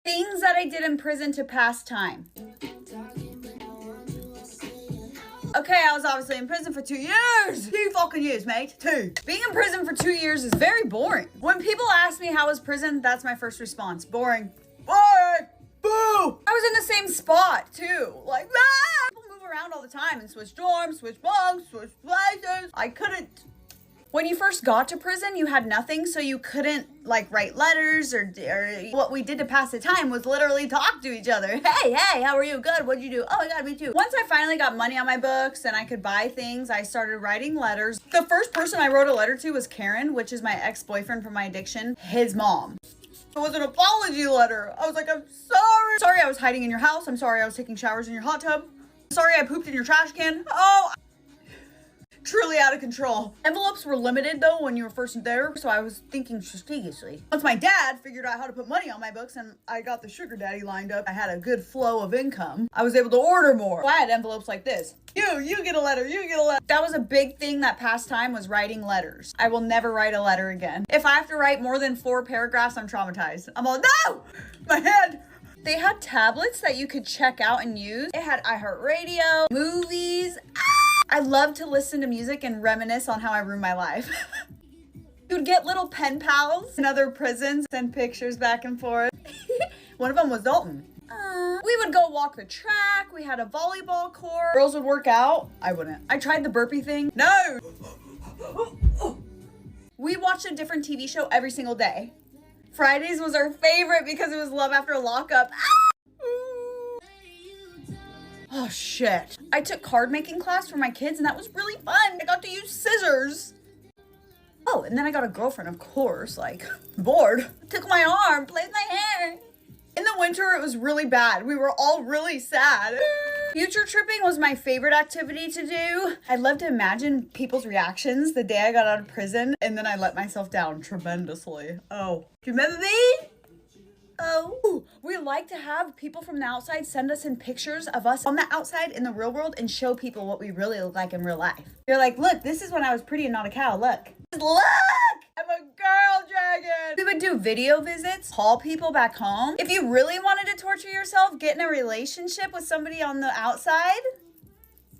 Things that I did in prison to pass time. Okay, I was obviously in prison for 2 years. 2 fucking years, mate. 2. Being in prison for 2 years is very boring. When people ask me how was prison, that's my first response. Boring. Boring. Boo. I was in the same spot, too. Like, people move around all the time and switch dorms, switch bunks, switch places. I couldn't. When you first got to prison, you had nothing, so you couldn't, like, write letters or what we did to pass the time was literally talk to each other. Hey, how are you? Good. What'd you do? Oh my God, me too. Once I finally got money on my books and I could buy things, I started writing letters. The first person I wrote a letter to was Karen, which is my ex-boyfriend from my addiction, his mom. It was an apology letter. I was like, I'm sorry. Sorry I was hiding in your house. I'm sorry I was taking showers in your hot tub. Sorry I pooped in your trash can. Oh, truly out of control. Envelopes were limited though when you were first there, so I was thinking strategically. Once my dad figured out how to put money on my books and I got the sugar daddy lined up, I had a good flow of income. I was able to order more. So I had envelopes like this. You get a letter, you get a letter. That was a big thing that past time was writing letters. I will never write a letter again. If I have to write more than 4 paragraphs, I'm traumatized. I'm all, no! My head! They had tablets that you could check out and use. It had iHeartRadio, movies. I love to listen to music and reminisce on how I ruined my life. You would get little pen pals in other prisons, send pictures back and forth. One of them was Dalton. We would go walk the track. We had a volleyball court. Girls would work out. I wouldn't. I tried the burpee thing. No! We watched a different TV show every single day. Fridays was our favorite because it was Love After Lockup. Oh shit. I took card making class for my kids and that was really fun. I got to use scissors. Oh, and then I got a girlfriend, of course, like bored. Took my arm, played my hair. In the winter, it was really bad. We were all really sad. Future tripping was my favorite activity to do. I love to imagine people's reactions the day I got out of prison and then I let myself down tremendously. Oh, do you remember me? Oh, we like to have people from the outside send us in pictures of us on the outside in the real world and show people what we really look like in real life. You're like, look, this is when I was pretty and not a cow. Look, I'm a girl dragon. We would do video visits, call people back home. If you really wanted to torture yourself, get in a relationship with somebody on the outside,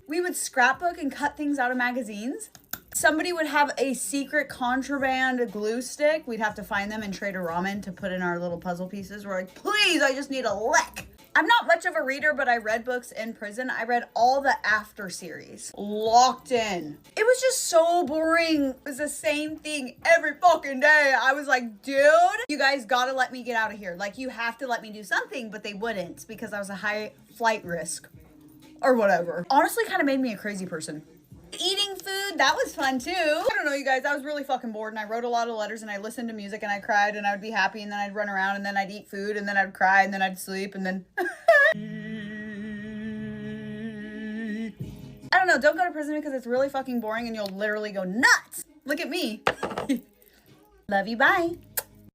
we would scrapbook and cut things out of magazines. Somebody would have a secret contraband glue stick. We'd have to find them in Trader Ramen to put in our little puzzle pieces. We're like, please, I just need a lick. I'm not much of a reader, but I read books in prison. I read all the After series. Locked in. It was just so boring. It was the same thing every fucking day. I was like, dude, you guys gotta let me get out of here. Like, you have to let me do something, but they wouldn't because I was a high flight risk or whatever. Honestly, kind of made me a crazy person. Eating food, that was fun too. I don't know, you guys, I was really fucking bored and I wrote a lot of letters and I listened to music and I cried and I would be happy and then I'd run around and then I'd eat food and then I'd cry and then I'd sleep and then I don't know, don't go to prison because it's really fucking boring and you'll literally go nuts. Look at me. Love you, bye.